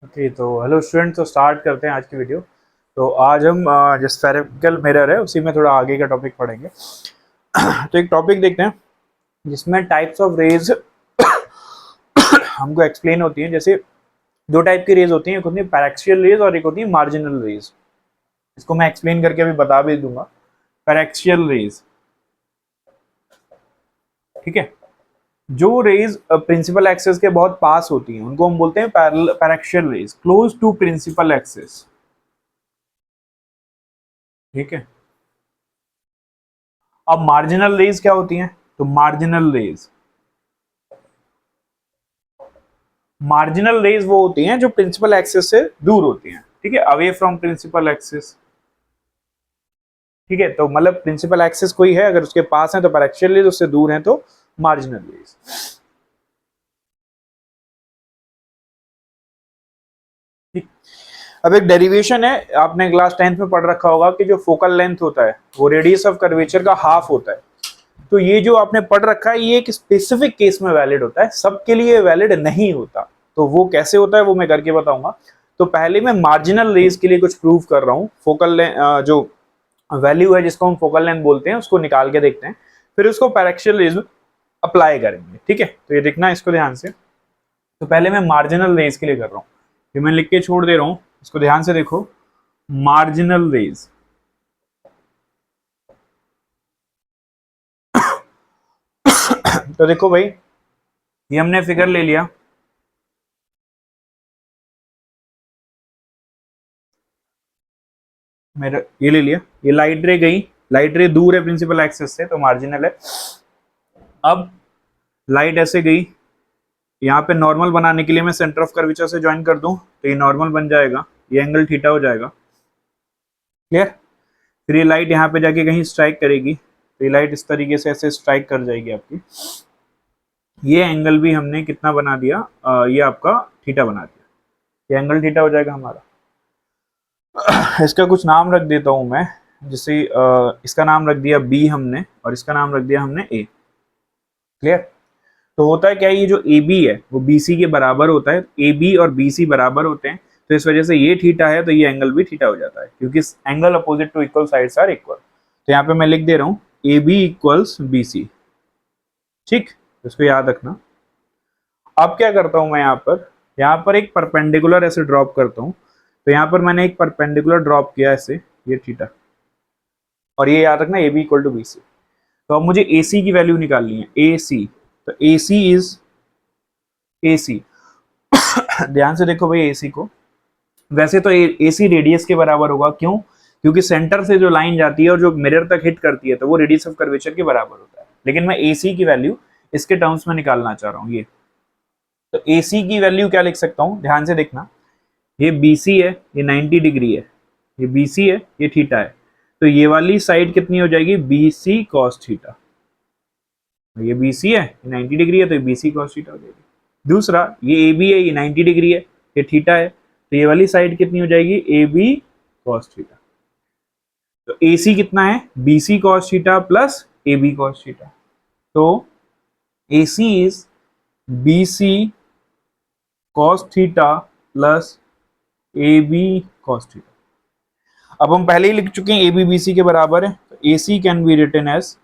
Okay, तो hello student, तो start करते हैं आज की वीडियो। तो आज हम जो स्फेरिकल मिरर है उसी में थोड़ा आगे का टॉपिक पढ़ेंगे। तो एक टॉपिक देखते हैं जिसमें टाइप्स ऑफ रेज हमको एक्सप्लेन होती हैं। जैसे दो टाइप की रेज होती हैं, एक होती है पैरेक्सियल रेज और एक होती है मार्जिनल रेज। इसको मैं एक्सप्लेन करके अभी बता भी दूंगा। पैरेक्सियल रेज, ठीक है, जो रेज प्रिंसिपल एक्सिस के बहुत पास होती हैं उनको हम बोलते हैं paraxial rays, close to principal axis. ठीक है। अब मार्जिनल रेज क्या होती हैं? तो मार्जिनल रेज वो होती हैं जो प्रिंसिपल एक्सिस से दूर होती हैं, ठीक है, अवे फ्रॉम प्रिंसिपल एक्सिस। ठीक है, तो मतलब प्रिंसिपल एक्सिस कोई है, अगर उसके पास है तो पैरेक्सियल रेज, उससे दूर है तो मार्जिनल रेज। ठीक। अब एक डेरिवेशन है, आपने क्लास 10th में पढ़ रखा होगा कि जो फोकल लेंथ होता है वो रेडियस ऑफ कर्वेचर का हाफ होता है। तो ये जो आपने पढ़ रखा है ये एक स्पेसिफिक केस में वैलिड होता है, सबके लिए वैलिड नहीं होता। तो वो कैसे होता है वो मैं करके बताऊंगा। तो पहले मैं मार्जिनल रेज के लिए कुछ प्रूव कर रहा हूँ। फोकल जो वैल्यू है जिसको हम फोकल लेंथ बोलते हैं उसको निकाल के देखते हैं, फिर उसको पैरेक्सियल रेज में अप्लाई करेंगे। ठीक है, तो ये देखना इसको ध्यान से। तो पहले मैं मार्जिनल रेज के लिए कर रहा हूँ, ये मैं लिख के छोड़ दे रहा हूँ, इसको ध्यान से देखो। मार्जिनल रेज, तो देखो भाई, ये हमने फिगर ले लिया। मेरा ये ले लिया, ये लाइट रे गई, लाइट रे दूर है प्रिंसिपल एक्सिस से तो मार्जिनल है। अब लाइट ऐसे गई, यहाँ पे नॉर्मल बनाने के लिए मैं सेंटर ऑफ कर्वेचर से ज्वाइन कर दूं तो ये नॉर्मल बन जाएगा, ये एंगल थीटा हो जाएगा। क्लियर? फिर ये लाइट यहाँ पे जाके कहीं स्ट्राइक करेगी तो ये लाइट इस तरीके से ऐसे स्ट्राइक कर जाएगी आपकी। ये एंगल भी हमने कितना बना दिया, ये आपका थीटा बना दिया, ये एंगल थीटा हो जाएगा हमारा। इसका कुछ नाम रख देता हूं मैं, जैसे इसका नाम रख दिया बी हमने और इसका नाम रख दिया हमने ए। क्लियर? तो होता है क्या, ये जो ए बी है वो बी सी के बराबर होता है, ए बी और बी सी बराबर होते हैं, तो इस वजह से ये थीटा है तो ये एंगल भी थीटा हो जाता है, क्योंकि angle opposite to equal sides are equal. तो यहाँ पे मैं लिख दे रहा हूँ A B equals B C. ठीक, इसको याद रखना। अब क्या करता हूँ मैं, यहाँ पर एक परपेंडिकुलर ऐसे ड्रॉप करता हूँ। तो यहाँ पर मैंने एक परपेंडिकुलर ड्रॉप किया ऐसे, ये थीटा, और ये याद रखना A B equal to B C. तो अब मुझे ए सी की वैल्यू निकालनी है, ए सी। तो ए सी इज ए सी। ध्यान से देखो भाई, ए सी को वैसे तो ए सी रेडियस के बराबर होगा, क्यों? क्योंकि सेंटर से जो लाइन जाती है और जो मिरर तक हिट करती है तो वो रेडियस ऑफ कर्वेचर के बराबर होता है। लेकिन मैं ए सी की वैल्यू इसके टर्म्स में निकालना चाह रहा हूँ, ये। तो ए सी की वैल्यू क्या लिख सकता हूँ, ध्यान से देखना। ये बी सी है, ये 90 डिग्री है, ये बी सी है, ये थीटा है। तो ये वाली साइड कितनी हो जाएगी, बी सी कॉस थीटा। ये बी सी है, ये 90 डिग्री है, तो ये बी सी कॉस थीटा हो जाएगी। दूसरा, ये ए बी है, ये 90 डिग्री है, ये थीटा है, तो ये वाली साइड कितनी हो जाएगी, ए बी कॉस थीटा। तो ए सी कितना है, B C cos theta plus A B cos theta. तो A C is B C cos theta plus A B cos theta. अब हम पहले ही लिख चुके हैं ए बी बी सी के बराबर है, तो A C can be written as,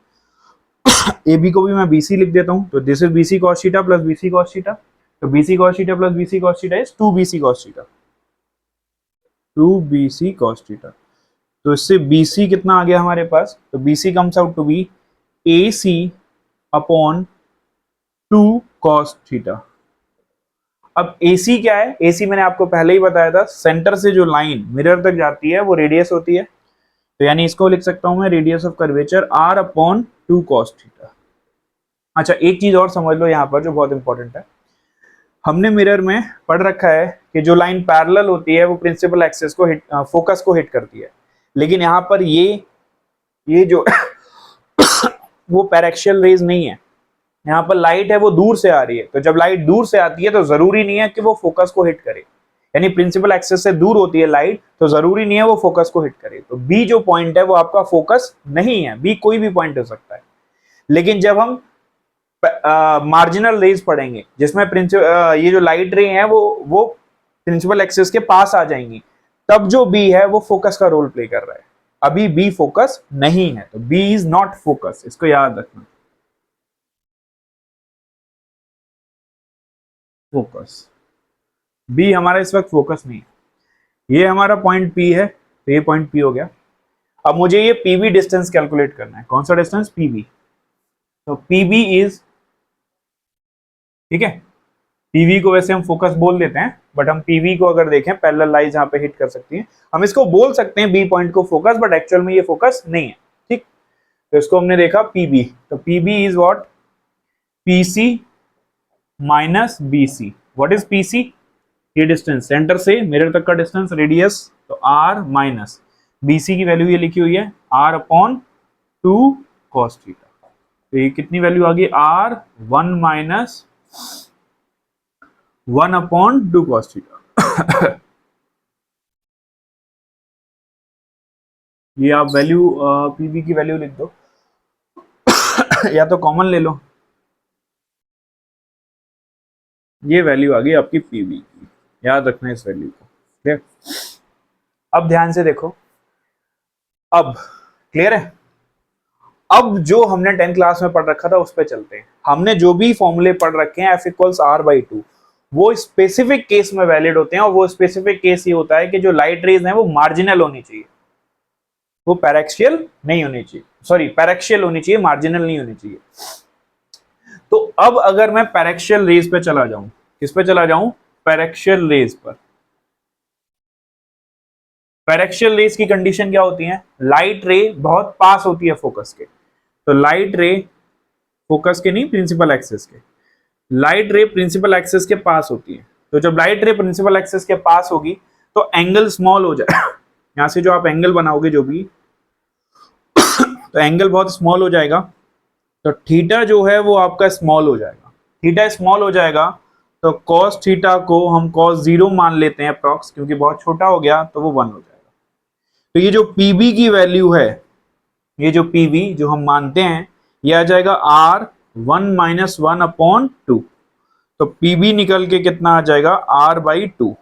A B को भी मैं बी सी लिख देता हूं, तो this is B C cos theta plus B C cos theta. तो B C cos theta plus B C cos theta is 2 B C cos theta, 2 B C cos theta. तो इससे B C कितना आ गया हमारे पास, तो B C comes out to be A C upon 2 cos theta. अब AC क्या है, AC मैंने आपको पहले ही बताया था, सेंटर से जो लाइन मिरर तक जाती है वो रेडियस होती है। तो यानी इसको लिख सकता हूं मैं radius of curvature R upon 2 cos theta. अच्छा, एक चीज और समझ लो यहाँ पर जो बहुत इंपॉर्टेंट है, हमने मिरर में पढ़ रखा है कि जो लाइन पैरेलल होती है वो प्रिंसिपल एक्सिस को हिट, फोकस को हिट करती है। लेकिन यहाँ पर ये जो वो पैरेक्सियल रेज नहीं है, यहाँ पर लाइट है वो दूर से आ रही है। तो जब लाइट दूर से आती है तो जरूरी नहीं है कि वो फोकस को हिट करे, यानी प्रिंसिपल एक्सिस से दूर होती है लाइट तो जरूरी नहीं है वो फोकस को हिट करे। तो बी जो पॉइंट है वो आपका फोकस नहीं है, बी कोई भी पॉइंट हो सकता है। लेकिन जब हम मार्जिनल रेज पढ़ेंगे जिसमें ये जो लाइट रे है वो प्रिंसिपल एक्सिस के पास आ जाएंगी, तब जो बी है वो फोकस का रोल प्ले कर रहा है। अभी बी फोकस नहीं है, तो बी इज नॉट फोकस, इसको याद रखना। फोकस, बी हमारा इस वक्त फोकस नहीं है। ये हमारा पॉइंट पी है, तो ये पॉइंट पी हो गया। अब मुझे ये पीवी डिस्टेंस कैलकुलेट करना है। कौन सा डिस्टेंस? पीवी। तो पीवी इज, ठीक है, पीवी को वैसे हम फोकस बोल देते हैं, बट हम पीवी को अगर देखें, पैरेलल लाइंस यहाँ पे हिट कर सकती हैं, हम इसको बोल सकते हैं बी पॉइंट को फोकस, बट एक्चुअल में ये फोकस नहीं है। ठीक, तो इसको हमने देखा पीबी, तो PB is what? PC minus BC. What is PC? ये डिस्टेंस सेंटर से मिरर तक का डिस्टेंस, रेडियस, तो आर माइनस बीसी की वैल्यू ये लिखी हुई है आर अपॉन 2 cos थीटा। तो ये कितनी वैल्यू आ गई? R 1 minus 1 upon 2 cos theta. ये आप वैल्यू पीबी की वैल्यू लिख दो या तो कॉमन ले लो। ये वैल्यू आ गई आपकी पीबी की, याद रखना इस वैल्यू को। क्लियर? अब ध्यान से देखो, अब क्लियर है? अब जो हमने 10th क्लास में पढ़ रखा था उस पर चलते हैं। हमने जो भी फॉर्मूले पढ़ रखे हैं, F इक्वल्स आर बाई 2, वो स्पेसिफिक केस में वैलिड होते हैं, और वो स्पेसिफिक केस ये होता है कि जो लाइट रेज है वो मार्जिनल होनी चाहिए, वो पैरेक्शियल नहीं होनी चाहिए, सॉरी पैरेक्शियल होनी चाहिए, मार्जिनल नहीं होनी चाहिए। तो अब अगर मैं पैरेक्शियल रेज पे चला जाऊं, किस पे चला जाऊं? पैरेक्शियल रेज पर। पैरेक्शियल रेज की कंडीशन क्या होती है? लाइट रे बहुत पास होती है फोकस के, तो लाइट रे फोकस के नहीं, प्रिंसिपल एक्सिस के, लाइट रे प्रिंसिपल एक्सिस के पास होती है। तो जब लाइट रे प्रिंसिपल एक्सिस के पास होगी तो एंगल स्मॉल हो जाए यहां से जो आप एंगल बनाओगे जो भी, तो एंगल बहुत स्मॉल हो जाएगा, तो थीटा जो है वो आपका स्मॉल हो जाएगा। थीटा स्मॉल हो जाएगा तो कॉस थीटा को हम कॉस 0 मान लेते हैं अप्रॉक्स, क्योंकि बहुत छोटा हो गया तो वो 1 हो जाएगा। तो ये जो पीबी की वैल्यू है, ये जो पीवी जो हम मानते हैं, ये आ जाएगा आर 1 माइनस 1 अपॉन 2। तो पीबी निकल के कितना आ जाएगा? आर बाई 2,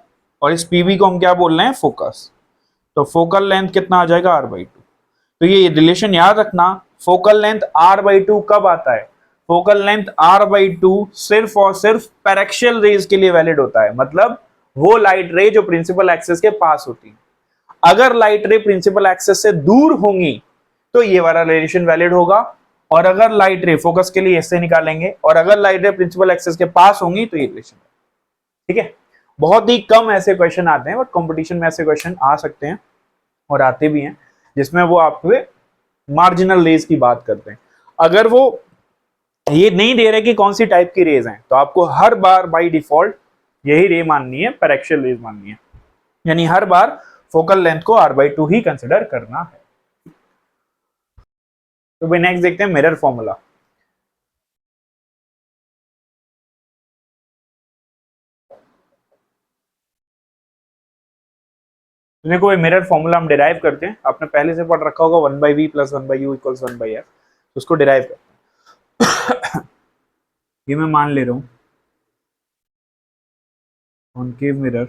और इस पीबी को हम क्या बोल रहे हैं? फोकस। तो फोकल लेंथ कितना आ जाएगा? R by 2। तो ये रिलेशन याद रखना, फोकल लेंथ आर बाई 2 कब आता है? फोकल लेंथ आर बाई 2 सिर्फ और सिर्फ पैरेक्शियल रेज के लिए वैलिड होता है, मतलब वो लाइट रे जो प्रिंसिपल एक्सिस के पास होती है। अगर लाइट रे प्रिंसिपल एक्सिस से दूर होंगी तो ये वाला रिलेशन वैलिड होगा, और अगर लाइट रे फोकस के लिए ऐसे निकालेंगे, और अगर लाइट रे प्रिंसिपल एक्सिस के पास होंगी तो ये रिलेशन। ठीक है, बहुत ही कम ऐसे क्वेश्चन आते हैं, बट कंपटीशन में ऐसे क्वेश्चन आ सकते हैं और आते भी हैं, जिसमें वो आपके मार्जिनल रेज की बात करते हैं। अगर वो ये नहीं दे रहे कि कौन सी टाइप की रेज हैं, तो आपको हर बार बाय डिफॉल्ट यही रे माननी है, पैरेक्शियल रेज माननी है, यानी हर बार फोकल लेंथ को r बाई 2 ही कंसिडर करना है। तो भाई नेक्स्ट देखते हैं मिरर फॉर्मूला। देखो मिरर फॉर्मूला हम डिराइव करते हैं, आपने पहले से पढ़ रखा होगा 1 by V plus 1 by U equals 1 by F, तो उसको डिराइव करते हैं। ये मैं मान ले रहा हूं कॉनकेव मिरर,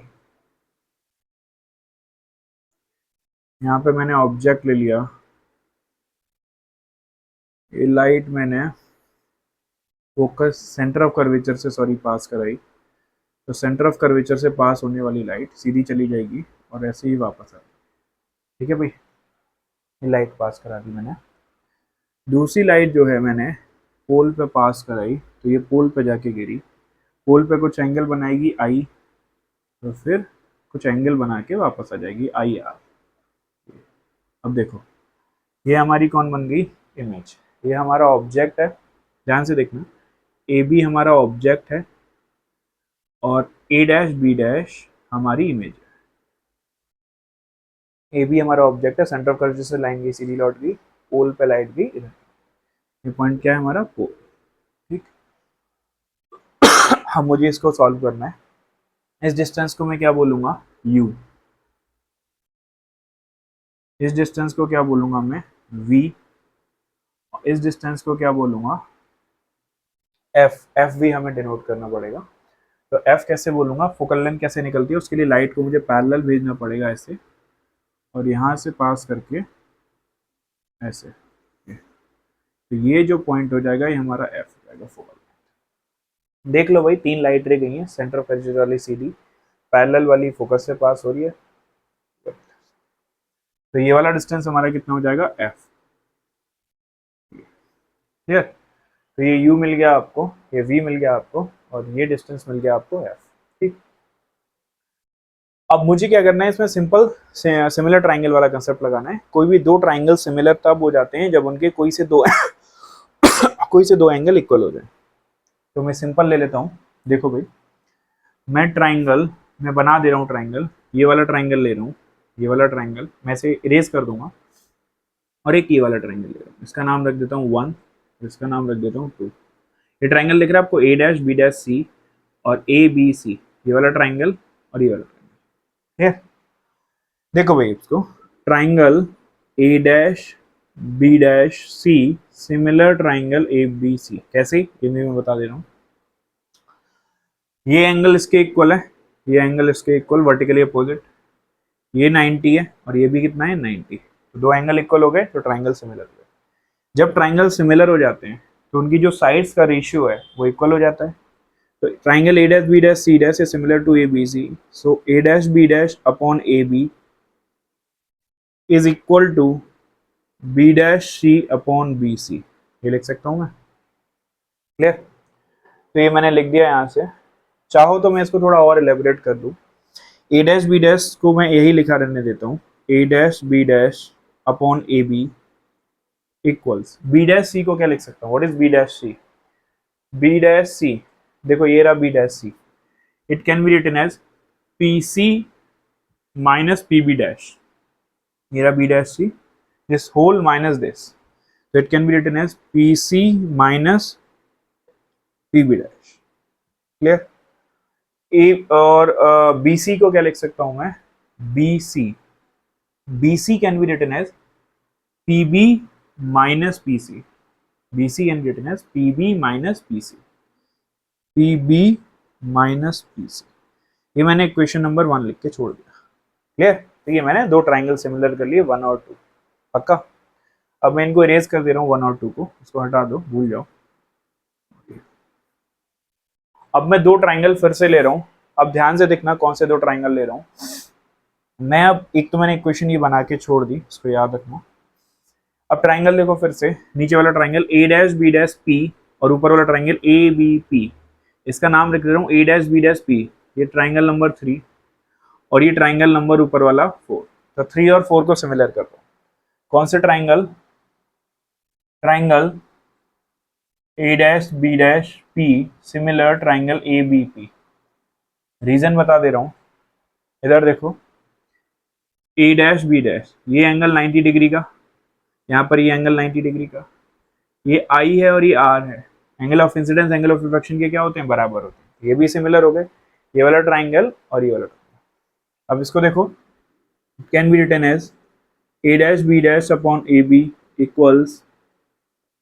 यहाँ पे मैंने ऑब्जेक्ट ले लिया, ये लाइट मैंने फोकस सेंटर ऑफ कर्वेचर से सॉरी पास कराई, तो सेंटर ऑफ कर्वेचर से पास होने वाली लाइट सीधी चली जाएगी और ऐसे ही वापस आएगी। ठीक है भाई, ये लाइट पास करा दी मैंने। दूसरी लाइट जो है मैंने पोल पे पास कराई, तो ये पोल पे जाके गिरी, पोल पे कुछ एंगल बनाएगी आई, तो फिर कुछ एंगल बना के वापस आ जाएगी आई आर। अब देखो ये हमारी कौन बन गई? इमेज। ये हमारा ऑब्जेक्ट है, ध्यान से देखना, ए बी हमारा ऑब्जेक्ट है और ए डैश बी डैश हमारी इमेज है। ए बी हमारा ऑब्जेक्ट है, सेंटर ऑफ कर्वेचर से लाइन गई, सीधी लौट गई, पोल पे लाइट गई इधर। ये पॉइंट क्या है? हमारा पोल। ठीक, अब मुझे इसको सॉल्व करना है। इस डिस्टेंस को मैं क्या बोलूंगा? u। इस डिस्टेंस को क्या बोलूंगा मैं? v। इस डिस्टेंस को क्या बोलूंगा? f। f भी हमें डिनोट करना पड़ेगा। तो एफ कैसे बोलूंगा, फोकल लेंथ कैसे निकलती है, उसके लिए लाइट को मुझे पैरेलल भेजना पड़ेगा ऐसे, और यहाँ से पास करके ऐसे, तो ये जो पॉइंट हो जाएगा ये हमारा एफ हो जाएगा फोकल लेंथ। देख लो भाई, 3 लाइट रे गई हैं, सेंटर ऑफ एज वाली सीधी, पैरेलल वाली फोकस से पास हो रही है, तो ये वाला डिस्टेंस हमारा कितना हो जाएगा, एफ। क्लियर? तो ये u मिल गया आपको, ये v मिल गया आपको, और ये डिस्टेंस मिल गया आपको f। ठीक, अब मुझे क्या करना है, इसमें सिंपल सिमिलर ट्राइंगल वाला कंसेप्ट लगाना है। कोई भी दो ट्राइंगल सिमिलर तब हो जाते हैं जब उनके कोई से दो कोई से दो एंगल इक्वल हो जाए। तो मैं सिंपल ले लेता हूँ, देखो भाई, मैं ट्राइंगल, मैं बना दे रहा हूँ ट्राइंगल, ये वाला ट्राइंगल ले रहा हूँ, ये वाला ट्राइंगल मैं इसे इरेज कर दूंगा, और एक ये वाला ट्राइंगल ले रहा हूँ, इसका नाम रख देता हूँ 1, इसका नाम रख देता हूँ 2। ये ट्राइंगल दिख रहा है आपको, ए डैश बी डैश सी और ए बी सी, ये वाला ट्राइंगल और ये वाला ट्राइंगल। ठीक है, देखो भाई, इसको triangle A dash B dash C similar triangle A B C, कैसे, ये मैं बता दे रहा हूँ। ये एंगल इसके इक्वल है, ये एंगल इसके इक्वल, वर्टिकली अपोजिट, ये 90 है और ये भी कितना है, 90। तो दो एंगल इक्वल हो गए तो ट्राइंगल सिमिलर हो गए। जब ट्राइंगल सिमिलर हो जाते हैं तो उनकी जो साइड्स का रेशियो है वो इक्वल हो जाता है। तो triangle A dash B dash C dash is similar to A B C, so A dash B dash upon A B is equal to B dash C upon B C, ये लिख सकता हूं मैं। Clear? तो ये मैंने लिख दिया यहाँ से। चाहो तो मैं इसको थोड़ा और एलेबोरेट कर दूं, ए डैश बी डैश को मैं यही लिखा रहने देता हूँ, A dash B dash upon A B equals, B dash C को क्या लिख सकता हूँ, what is B dash C, B dash C, देखो ये रहा B dash C, it can be written as P C minus P B dash, ये रहा B dash C, this whole minus this, so it can be written as PC minus PB dash। Clear? A और BC को क्या लिख सकता हूं मैं, BC, BC can be written as PB minus PC, BC can be written as PB minus PC, PB minus PC। ये मैंने equation number 1 लिख के छोड़ दिया। क्लियर? तो ये मैंने दो ट्राइंगल सिमिलर कर लिए, 1 और 2, पक्का। अब मैं इनको इरेज कर दे रहा हूँ 1 और 2 को, इसको हटा दो, भूल जाओ। अब मैं दो ट्राइंगल फिर से ले रहा हूँ, अब ध्यान से देखना कौन से दो ट्राइंगल ले रहा हूँ मैं। अब एक तो मैंने इक्वेशन ये बना के छोड़ दी, इसको याद रखना। अब ट्राइंगल देखो फिर से, नीचे वाला triangle A dash B dash P और ऊपर वाला ट्राइंगल ए बी पी, इसका नाम लिख दे रहा हूँ A dash B dash P, ये ट्राइंगल नंबर 3 और ये ट्राइंगल नंबर ऊपर वाला 4। तो 3 और 4 को सिमिलर कर दो। कौन से triangle, triangle A dash B dash P similar triangle A B P. Reason बता दे रहा हूं, इधर देखो, ए डैश बी डैश, ये एंगल 90 डिग्री का, यहाँ पर ये एंगल 90 डिग्री का, ये आई है और ये आर है। Angle of incidence angle of reflection के क्या होते हैं, बराबर होते हैं। ये भी सिमिलर हो गए, ये वाला ट्राइंगल और ये वाला ट्राइंगल। अब इसको देखो, can be written as A dash B dash upon A B equals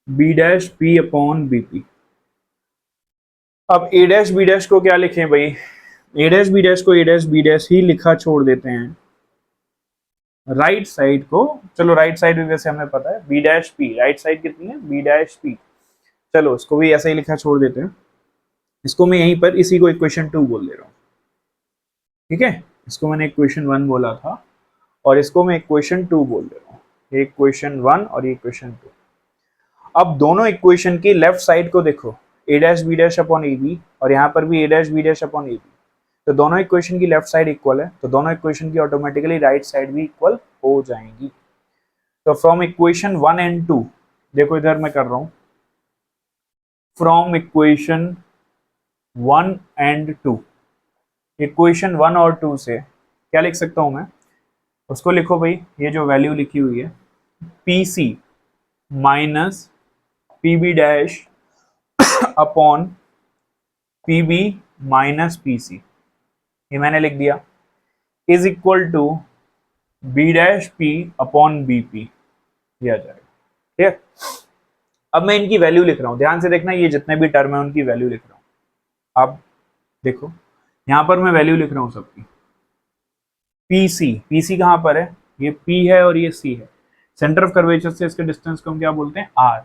B dash P upon B P. अब ए डैश बी डैश को क्या लिखें भाई, ए डैश बी डैश को ए डैश बी डैश ही लिखा छोड़ देते हैं। राइट साइड को, चलो राइट साइड भी वैसे हमें पता है, B dash P, right side कितनी है, बी डैश पी, चलो इसको भी ऐसा ही लिखा छोड़ देते हैं। इसको मैं यहीं पर इसी को इक्वेशन 2 बोल दे रहा हूँ। ठीक है, इसको मैंने इक्वेशन 1 बोला था और इसको मैं इक्वेशन 2 बोल दे रहा हूँ। ये इक्वेशन 1 और ये इक्वेशन 2। अब दोनों इक्वेशन की लेफ्ट साइड को देखो, A dash B dash upon A B और यहाँ पर भी A dash B dash upon A B, तो दोनों इक्वेशन की लेफ्ट साइड इक्वल है, तो दोनों इक्वेशन की ऑटोमेटिकली राइट साइड भी इक्वल हो जाएंगी। तो फ्रॉम इक्वेशन 1 एंड 2, देखो इधर मैं कर रहा हूं, फ्रॉम इक्वेशन 1 एंड 2, इक्वेशन 1 और 2 से क्या लिख सकता हूं मैं, उसको लिखो भाई, ये जो वैल्यू लिखी हुई है P C minus P B dash upon P B minus P C, ये मैंने लिख दिया, is equal to B dash P upon B P, ये आ जाएगा। ठीक है, अब मैं इनकी वैल्यू लिख रहा हूं, ध्यान से देखना, ये जितने भी टर्म है उनकी वैल्यू लिख रहा हूं। अब देखो यहाँ पर मैं वैल्यू लिख रहा हूँ सबकी। पी सी कहाँ पर है, ये पी है और ये सी है। सेंटर ऑफ कर्वेचर से इसके डिस्टेंस को हम क्या बोलते हैं, आर।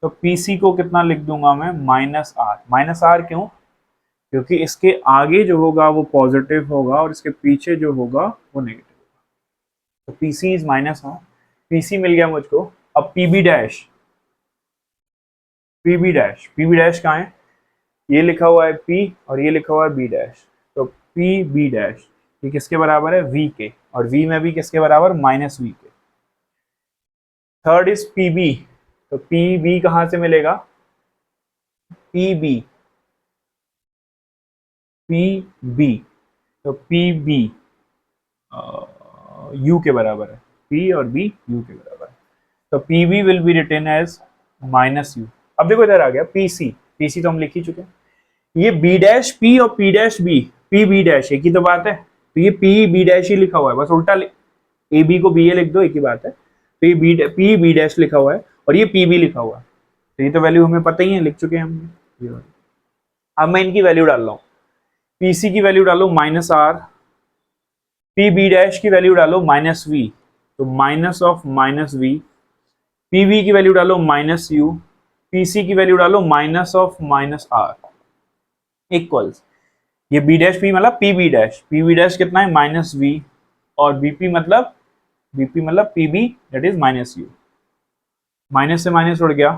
तो पी सी को कितना लिख दूंगा मैं, माइनस आर। माइनस आर क्यों, क्योंकि इसके आगे जो होगा वो पॉजिटिव होगा और इसके पीछे जो होगा वो नेगेटिव। तो P C is minus R. P C मिल गया मुझको। अब P B dash, P B dash कहाँ है, ये लिखा हुआ है P और ये लिखा हुआ है B डैश। तो पी बी डैश ये किसके बराबर है, V के, और V में भी किसके बराबर, माइनस V के। Third is PB। तो PB कहाँ से मिलेगा, PB, PB। तो PB U के बराबर है, P और B U के बराबर है। तो PB will be written as minus U। अब देखो इधर आ गया PC। PC तो हम लिख ही चुके हैं। ये बी डैश पी और P dash B, P B dash एक ही तो बात है। तो ये पी बी डैश ही लिखा हुआ है, बस उल्टा ए बी को बी ए लिख दो, एक ही बात है। तो ये पी बी डैश लिखा हुआ है और ये पी बी लिखा हुआ है। तो ये तो वैल्यू हमें पता ही है, लिख चुके हैं हमने। अब मैं इनकी वैल्यू डाल रहा हूँ। पी सी की वैल्यू डालो minus R, P B dash की वैल्यू डालो माइनस वी, तो minus of minus V. P V की वैल्यू डालो माइनस यू, पी सी की वैल्यू डालो minus of minus R, equals. ये बी डैश पी मतलब पी बी डैश कितना है, माइनस वी, और बीपी मतलब P B that is minus U. Minus से माइनस उड़ गया,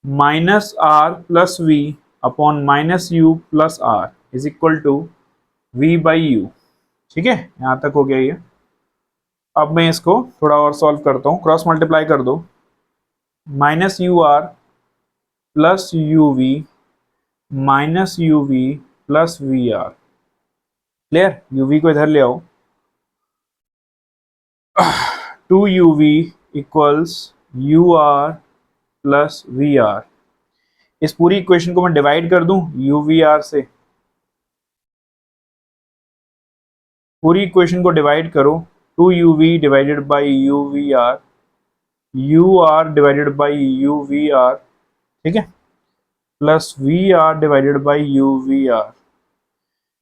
minus R plus V upon minus U plus are is equal to V by U. ठीक है, यहां तक हो गया ये। अब मैं इसको थोड़ा और सॉल्व करता हूं, क्रॉस मल्टीप्लाई कर दो। Minus U R plus U V minus U V plus V R. Clear, U V को इधर ले आओ। 2uv equals U R plus V R. इस पूरी इक्वेशन को मैं डिवाइड कर दूं यू वी आर से, पूरी इक्वेशन को डिवाइड करो। 2uv divided by U V R, U R divided by U V R, ठीक है, plus V R divided by U V R.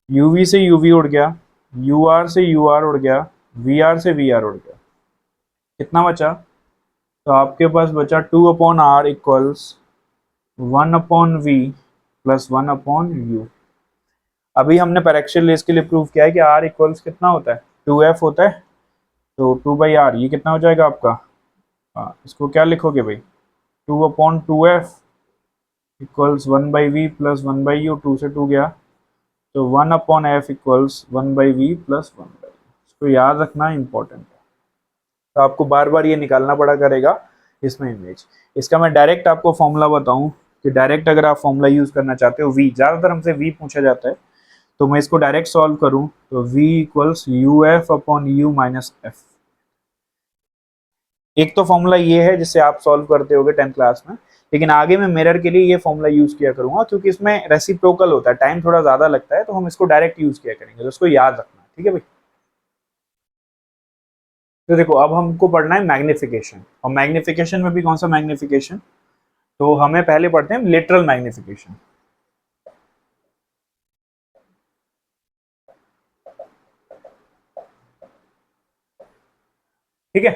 U V से यू वी उड़ गया, यू आर से यू आर उड़ गया, वी आर से V R उड़ गया। कितना बचा, तो आपके पास बचा 2 upon R equals 1 upon V plus 1 upon U. अभी हमने पैरेक्शियल लेस के लिए प्रूव किया है कि आर इक्वल्स कितना होता है, 2f होता है। तो 2 बाई आर ये कितना हो जाएगा आपका, इसको क्या लिखोगे भाई, 2 upon 2f equals 1 by V plus 1 by U. 2 से 2 गया, तो 1 upon F equals 1 by V plus 1 by. इसको याद रखना इंपॉर्टेंट है, तो आपको बार बार ये निकालना पड़ा करेगा इसमें इमेज। इसका मैं डायरेक्ट आपको फॉर्मूला बताऊं कि डायरेक्ट अगर आप फॉर्मूला यूज करना चाहते हो, वी ज़्यादातर हमसे वी पूछा जाता है, तो मैं इसको डायरेक्ट सॉल्व करूं तो v equals U F upon you minus F. एक तो फॉर्मूला ये है जिससे आप सॉल्व करते होगे 10th क्लास में, लेकिन आगे मैं मिरर के लिए ये फॉर्मूला यूज किया करूंगा क्योंकि इसमें रेसिप्रोकल होता है, टाइम थोड़ा ज्यादा लगता है, तो हम इसको डायरेक्ट यूज किया करेंगे, तो उसको याद रखना, ठीक है भाई। तो देखो अब हमको पढ़ना है मैग्निफिकेशन, और मैग्निफिकेशन में भी कौन सा मैग्निफिकेशन, तो हमें पहले पढ़ते हैं लिटरल मैग्निफिकेशन। ठीक है,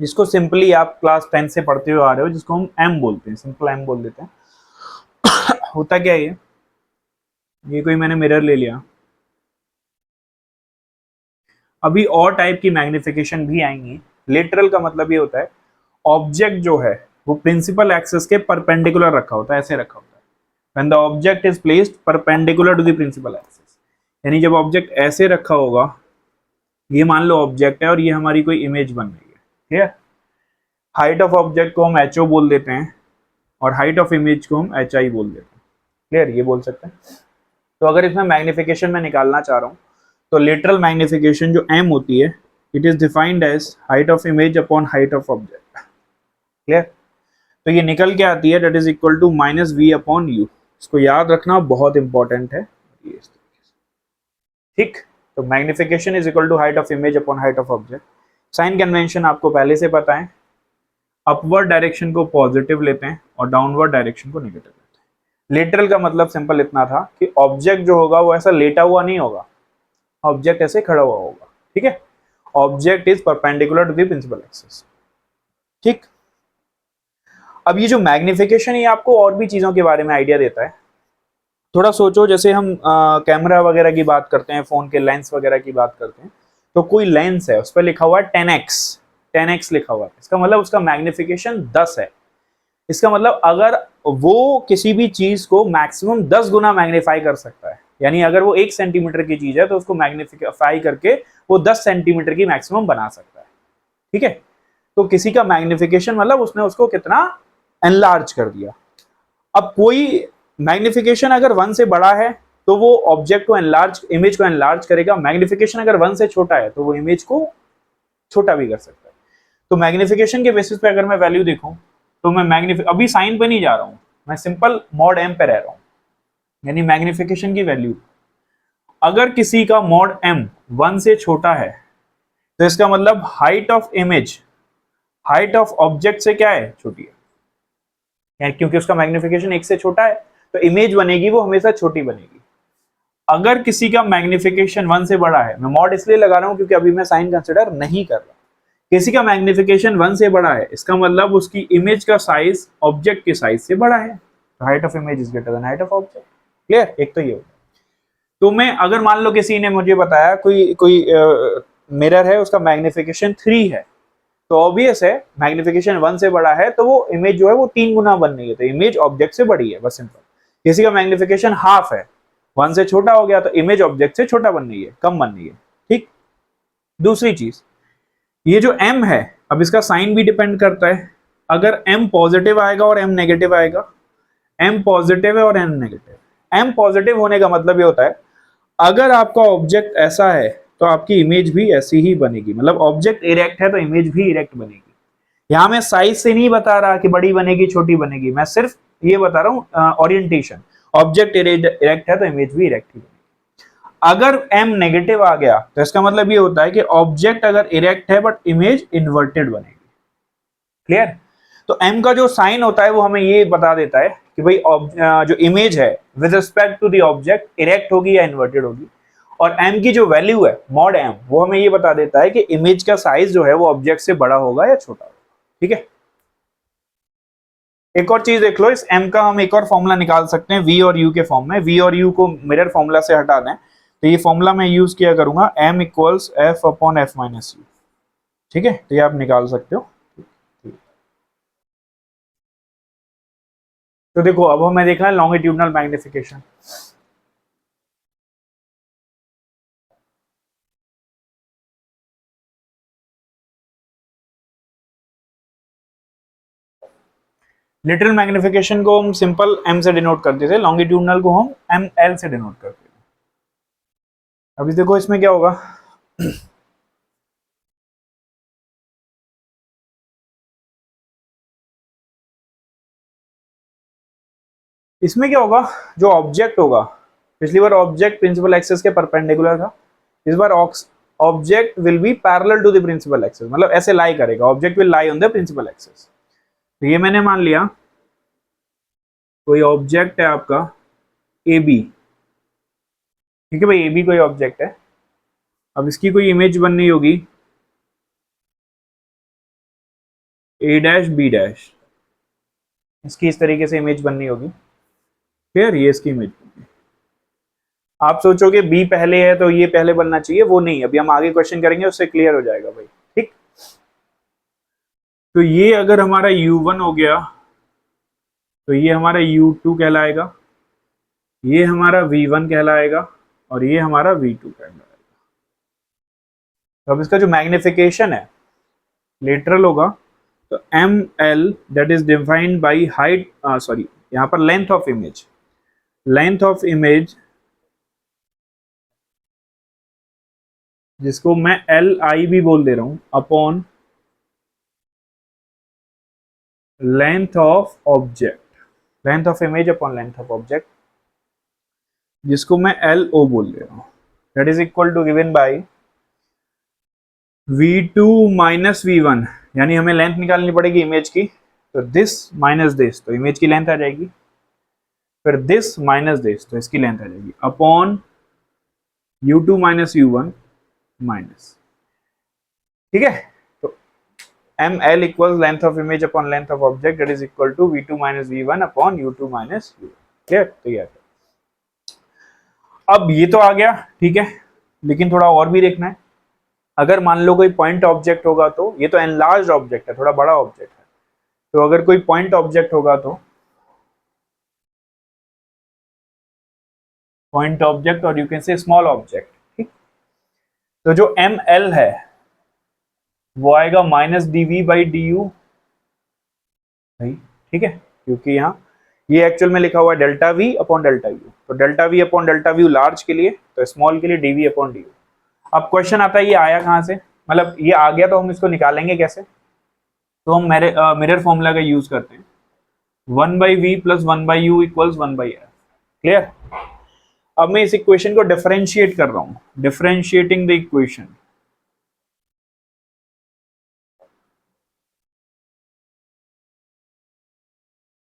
जिसको सिंपली आप क्लास 10 से पढ़ते हुए आ रहे हो, जिसको हम एम बोलते हैं, सिंपल एम बोल देते हैं। होता क्या है ये कोई मैंने मिरर ले लिया। अभी और टाइप की मैग्निफिकेशन भी आएंगी। लिटरल का मतलब ये होता है ऑब्जेक्ट जो है वो प्रिंसिपल एक्सिस के परपेंडिकुलर रखा होता है, ऐसे रखा होता है। When the object is placed perpendicular to the principal axis, यानी जब ऑब्जेक्ट ऐसे रखा होगा, ये मान लो ऑब्जेक्ट है और ये हमारी कोई इमेज बन रही है, ठीक है। हाइट ऑफ ऑब्जेक्ट को हम HO बोल देते हैं और हाइट ऑफ इमेज को हम HI बोल देते हैं। क्लियर, ये बोल सकते हैं। तो अगर इसमें मैग्निफिकेशन में निकालना चाह रहा हूँ तो लिटरल मैग्निफिकेशन जो m होती है, it is defined as height of image upon height of object. Clear, तो ये निकल के आती है that is equal to minus we upon U. इसको याद रखना बहुत इंपॉर्टेंट है ये इस तरीके से, ठीक। तो magnification is equal to height of image upon height of object. Sign convention आपको पहले से पता है, अपवर्ड डायरेक्शन को पॉजिटिव लेते हैं और डाउनवर्ड डायरेक्शन को नेगेटिव लेते हैं। लेटरल का मतलब सिंपल इतना था कि ऑब्जेक्ट जो होगा वो ऐसा लेटा हुआ नहीं होगा, ऑब्जेक्ट ऐसे खड़ा हुआ होगा, ठीक है। Object is perpendicular to the principal axis, ठीक। अब ये जो मैग्निफिकेशन है आपको और भी चीजों के बारे में आइडिया देता है। थोड़ा सोचो, जैसे हम कैमरा वगैरह की बात करते हैं, फोन के लेंस वगैरह की बात करते हैं, तो कोई लेंस है उस पर लिखा हुआ है 10x, 10x लिखा हुआ है, इसका मतलब उसका मैग्निफिकेशन 10 है। इसका मतलब अगर वो किसी भी चीज को मैक्सिमम 10 गुना मैग्नीफाई कर सकता है, यानी अगर वो 1 सेंटीमीटर की चीज है तो उसको मैग्नीफाई करके वो 10 सेंटीमीटर की मैक्सिमम बना सकता है, ठीक है। तो किसी का मैग्निफिकेशन मतलब उसने उसको कितना एनलार्ज कर दिया। अब कोई मैग्निफिकेशन अगर 1 से बड़ा है तो वो ऑब्जेक्ट को एनलार्ज, इमेज को एनलार्ज करेगा। मैग्निफिकेशन अगर 1 से छोटा है तो वो इमेज को छोटा भी कर सकता है। तो मैग्निफिकेशन के बेसिस पे अगर मैं वैल्यू देखूं तो मैं अभी साइन पे नहीं जा रहा हूं, मैं सिंपल मॉड एम पे रह रहा हूं, यानी मैग्निफिकेशन की वैल्यू। अगर किसी का मॉड एम 1 से छोटा है तो इसका मतलब height of image, height of object से क्या है, छोटी है, क्योंकि उसका मैग्निफिकेशन 1 से छोटा है तो इमेज बनेगी वो हमेशा छोटी बनेगी। अगर किसी का मैग्निफिकेशन 1 से बड़ा है, मैं मॉड इसलिए लगा रहा हूं क्योंकि अभी मैं साइन कंसिडर नहीं कर रहा, किसी का मैग्निफिकेशन 1 से बड़ा है, इसका मतलब उसकी इमेज का साइज ऑब्जेक्ट के साइज से बड़ा है, तो height of image is greater than height of object. Clear, एक तो ये होगा। तो मैं अगर मान लो किसी ने मुझे बताया कोई कोई मिरर है उसका मैग्निफिकेशन 3 है, तो ऑब्वियस है मैग्निफिकेशन 1 से बड़ा है तो वो इमेज जो है वो 3 गुना बन रही है, तो इमेज ऑब्जेक्ट से बड़ी है, बस सिंपल। किसी का मैग्निफिकेशन हाफ है, 1 से छोटा हो गया तो इमेज ऑब्जेक्ट से छोटा बन रही है, कम बन रही है, ठीक। दूसरी चीज, ये जो m है, अब इसका साइन भी डिपेंड करता है। अगर m पॉजिटिव आएगा और m नेगेटिव आएगा, m पॉजिटिव है और m नेगेटिव। m पॉजिटिव होने का मतलब ये होता है अगर आपका ऑब्जेक्ट ऐसा है तो आपकी इमेज भी ऐसी ही बनेगी, मतलब ऑब्जेक्ट इरेक्ट है तो इमेज भी इरेक्ट बनेगी। यहां मैं साइज से नहीं बता रहा कि बड़ी बनेगी छोटी बनेगी, मैं सिर्फ ये बता रहा हूं ओरिएंटेशन। ऑब्जेक्ट इरेक्ट है तो इमेज भी इरेक्ट ही बनेगी। अगर m नेगेटिव आ गया तो इसका मतलब ये होता है कि ऑब्जेक्ट अगर इरेक्ट है बट इमेज इन्वर्टेड बनेगी। क्लियर। तो m का जो साइन होता है वो हमें ये बता देता है कि भाई जो इमेज है with respect to the object erect होगी या इन्वर्टेड होगी। और m की जो वैल्यू है मॉड m, वो हमें ये बता देता है कि इमेज का साइज जो है वो ऑब्जेक्ट से बड़ा होगा या छोटा होगा, ठीक है। एक और चीज देख लो, इस m का हम एक और फॉर्मूला निकाल सकते हैं v और u के फॉर्म में। v और u को मिरर फॉर्मूला से हटा दें तो ये फॉर्मूला मैं यूज किया करूंगा m equals f upon f minus you, ठीक है। तो ये आप निकाल सकते हो। तो देखो अब हमें देखना है लॉन्गिट्यूडनल मैग्निफिकेशन। लिटरल मैग्निफिकेशन को हम सिंपल m से डिनोट करते थे, लॉन्गिट्यूडनल को हम ml से डिनोट करते थे। अभी देखो इसमें क्या होगा, इसमें क्या होगा, जो ऑब्जेक्ट होगा, पिछली बार ऑब्जेक्ट प्रिंसिपल एक्सिस के परपेंडिकुलर था, इस बार object will be parallel to the principal axis, मतलब ऐसे लाई करेगा, object will lie on the principal axis. तो ये मैंने मान लिया कोई ऑब्जेक्ट है आपका ए बी, ठीक है भाई, ए बी कोई ऑब्जेक्ट है। अब इसकी कोई इमेज बननी होगी ए डैश बी डैश, इसकी इस तरीके से इमेज बननी होगी। क्लियर, ये इसकी इमेज। आप सोचोगे बी पहले है तो ये पहले बनना चाहिए, वो नहीं, अभी हम आगे क्वेश्चन करेंगे उससे क्लियर हो जाएगा भाई, ठीक। तो ये अगर हमारा u1 हो गया तो ये हमारा u2 कहलाएगा, ये हमारा v1 कहलाएगा और ये हमारा v2 कहलाएगा। तो अब इसका जो मैग्निफिकेशन है लेटरल होगा तो ml that is defined by height, sorry यहाँ पर length of image, length of image जिसको मैं li भी बोल दे रहा हूं upon length of object, length of image upon length of object, जिसको मैं LO बोल दे रहा हूं, that is equal to given by v2 minus v1, यानी हमें लेंथ निकालनी पड़ेगी इमेज की, तो दिस माइनस दिस, तो इमेज की लेंथ आ जाएगी फिर दिस माइनस दिस, तो इसकी लेंथ आ जाएगी upon u2 minus u1 minus, ठीक है। तो M L equal length of image upon length of object that is equal to v2 minus v1 upon u2 minus u1, clear. तो ये अब ये तो आ गया, ठीक है, लेकिन थोड़ा और भी देखना है। अगर मान लो कोई पॉइंट ऑब्जेक्ट होगा, तो ये तो एनलार्ज ऑब्जेक्ट है, थोड़ा बड़ा ऑब्जेक्ट है, तो अगर कोई पॉइंट ऑब्जेक्ट होगा तो पॉइंट ऑब्जेक्ट और you can say small object, ठीक। तो जो एम एल है वो आएगा minus D V by D U, ठीक है, क्योंकि यहाँ ये एक्चुअल में लिखा हुआ है delta v upon delta u, तो delta v upon delta u large के लिए, तो स्मॉल के लिए d v upon D u. अब क्वेश्चन आता है ये आया कहाँ से, मतलब ये आ गया तो हम इसको निकालेंगे कैसे, तो हम मिरर फॉर्मूला का यूज करते हैं, 1/v plus 1/u equals 1/f, clear. अब मैं इस इक्वेशन को डिफरेंशिएट कर रहा हूं, डिफरेंशिएटिंग द इक्वेशन,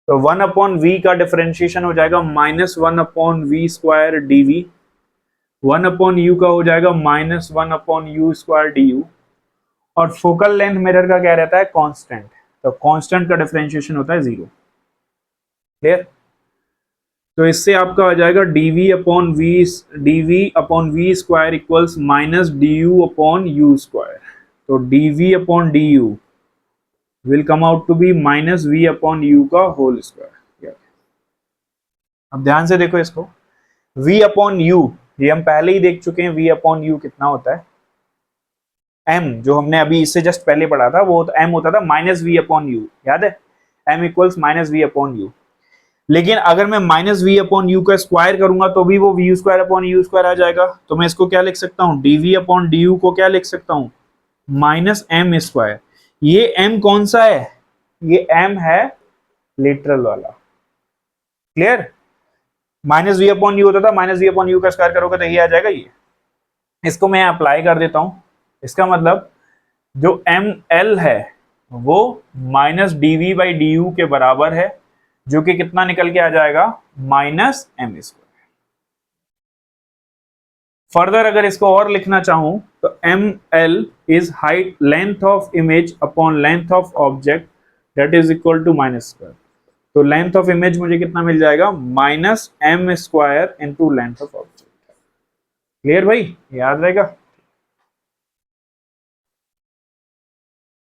तो 1 अपॉन वी का डिफरेंशिएशन हो जाएगा minus 1 upon V square D V, 1 upon you का हो जाएगा minus 1 upon you square D U, और फोकल लेंथ मिरर का क्या रहता है, कांस्टेंट, तो कांस्टेंट का डिफरेंशिएशन होता है 0, क्लियर। तो इससे आपका आ जाएगा dv upon V square equals minus D U upon you square, तो dv upon D U will come out to be minus v upon you का होल स्क्वायर। अब ध्यान से देखो इसको, v अपॉन यू ये हम पहले ही देख चुके हैं, v अपॉन यू कितना होता है, m जो हमने अभी इससे जस्ट पहले पढ़ा था वो तो m होता था माइनस v अपॉन यू, याद है, m equals minus v upon u. लेकिन अगर मैं माइनस वी अपॉन यू का स्क्वायर करूंगा तो भी वो v square upon you square आ जाएगा, तो मैं इसको क्या लिख सकता हूँ, d v upon D u को क्या लिख सकता हूँ, माइनस एम स्क्वायर। ये एम कौन सा है, ये एम है लिटरल वाला, clear. Minus we upon u होता था, माइनस वी अपॉन यू का स्क्वायर करोगे तो ये आ जाएगा ये। इसको मैं अप्लाई कर देता हूं, इसका मतलब जो एम एल है वो minus D V by D U के बराबर है, जो कि कितना निकल के आ जाएगा, माइनस एम स्क्वायर। फर्दर अगर इसको और लिखना चाहूं तो M L is height length of image upon length of object that is equal to minus square, तो लेंथ ऑफ इमेज मुझे कितना मिल जाएगा, minus M square into length of object, clear भाई, याद रहेगा।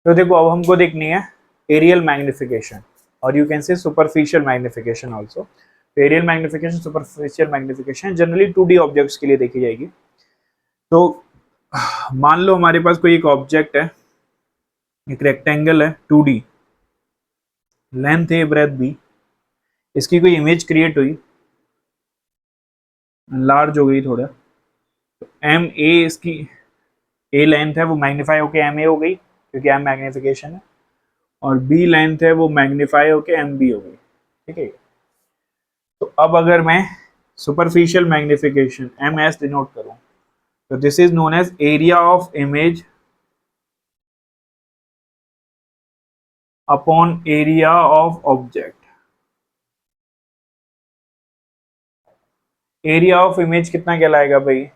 तो देखो अब हमको देखनी है एरियल मैग्निफिकेशन और you can say superficial magnification also. Aerial magnification, superficial magnification generally 2D objects के लिए देखी जाएगी। तो मान लो हमारे पास कोई एक ऑब्जेक्ट है, एक रेक्टेंगल है 2D, लेंथ है ब्रेथ बी, इसकी कोई इमेज क्रिएट हुई, लार्ज हो गई थोड़ा, तो एम ए इसकी ए लेंथ है वो मैग्नीफाई होके एम ए हो गई क्योंकि एम मैग्निफिकेशन है, और बी लेंथ है वो मैग्नीफाई होके एम बी हो गई, ठीक है। तो अब अगर मैं superficial magnification M S denote करूं तो this is known as area of image upon area of object. Area of image कितना कहलाएगा भाई,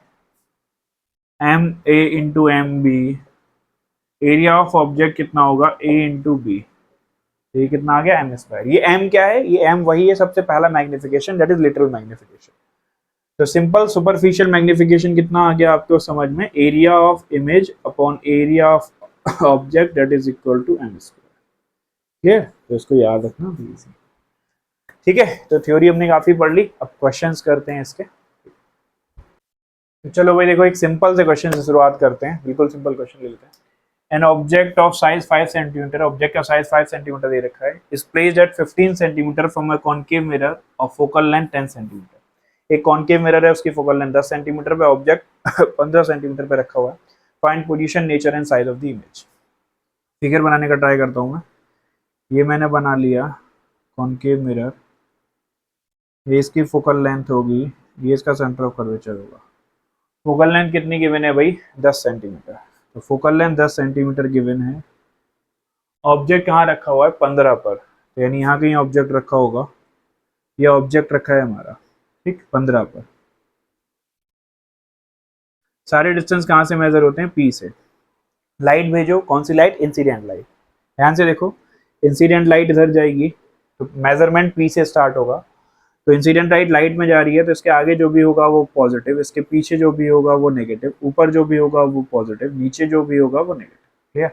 M A into M B, area of object कितना होगा, ए इंटू बी, ये कितना आ गया, एम स्क्वायर। ये एम क्या है, ये एम वही है सबसे पहला magnification, that is lateral magnification. तो सिंपल सुपरफिशियल मैग्निफिकेशन कितना आ गया आपको समझ में, area of image upon area of object that is equal to M square, ठीक है। तो इसको याद रखना प्लीज, ठीक है। तो थ्योरी हमने काफी पढ़ ली, अब क्वेश्चंस करते हैं इसके। तो चलो भाई देखो, एक सिंपल से क्वेश्चन से शुरुआत करते हैं, बिल्कुल सिंपल क्वेश्चन ले लेते हैं। An object of size 5 centimetre, object का साइज 5 सेंटीमीटर दे रखा है, is placed at 15 centimetre from a concave mirror of focal length 10 centimetre. एक कॉनकेव मिरर है, उसकी फोकल लेंथ 10 सेंटीमीटर पे, ऑब्जेक्ट 15 सेंटीमीटर पे रखा हुआ है। Find position, nature and size of the image. Figure बनाने का ट्राई करता हूँ मैं। ये मैंने बना लिया कॉनकेव मिरर, ये इसकी फोकल लेंथ होगी, ये इसका सेंटर ऑफ कर्वेचर होगा। फोकल लेंथ कितनी गिवन है भाई, 10 सेंटीमीटर, तो फोकल लेंथ 10 सेंटीमीटर गिवन है। ऑब्जेक्ट कहाँ रखा हुआ है, 15 पर, तो यानी यहाँ कहीं ऑब्जेक्ट रखा होगा, ये ऑब्जेक्ट रखा है हमारा, ठीक, 15 पर। सारे डिस्टेंस कहाँ से मेजर होते हैं? P से। लाइट भेजो, कौन सी लाइट? Incident light. ध्यान से देखो, इंसिडेंट लाइट इधर जाएगी तो मेजरमेंट P से स्टार्ट होगा। तो इंसिडेंट लाइट में जा रही है तो इसके आगे जो भी होगा वो पॉजिटिव, इसके पीछे जो भी होगा वो नेगेटिव, ऊपर जो भी होगा वो पॉजिटिव, नीचे जो भी होगा वो नेगेटिव। क्लियर?